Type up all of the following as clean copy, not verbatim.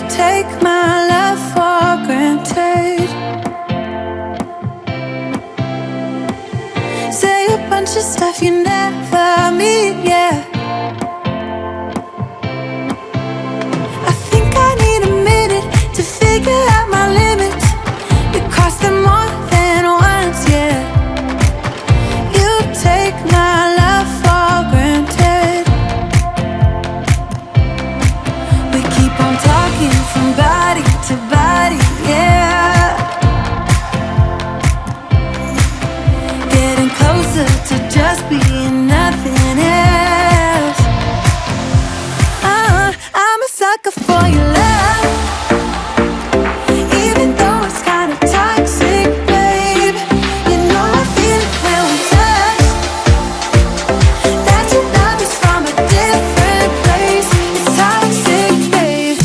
take my love for granted. Say a bunch of stuff you never mean, yeah. I think I need a minute to figure out my limits. You crossed them more than once, yeah. You take my love for granted. We keep on talking from body to body, yeah. Getting closer to just being nothing else. I'm a sucker for your love, even though it's kind of toxic, babe. You know I feel it when we touch, that your love is from a different place. It's toxic, babe.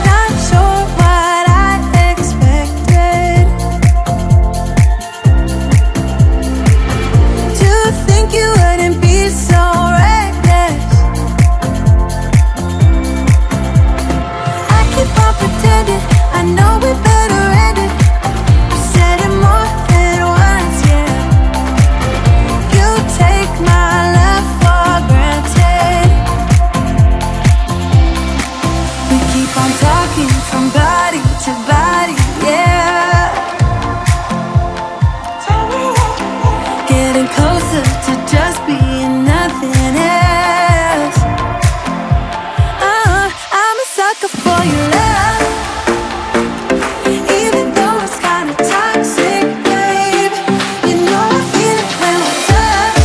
Not sure what I expected. To think you wouldn't be so reckless. I keep on pretending I know we better end it. You said it more than once, yeah. You take my love for granted. We keep on talking from body to body, yeah. Getting closer to just being nothing else. I'm a sucker for your love, even though it's kind of toxic, babe. You know I feel it when we touch,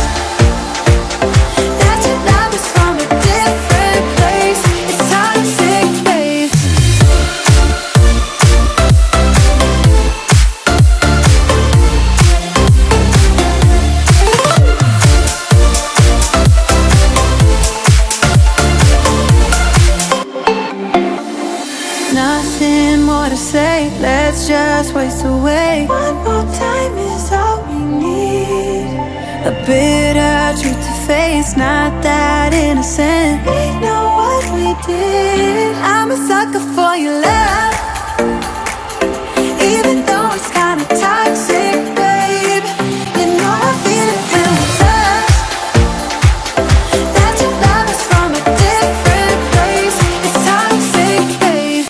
that your love is from a different place. It's toxic, babe. Nothing more to say, let's just waste away. One more time is all we need. A bitter truth to face, not that innocent. Ain't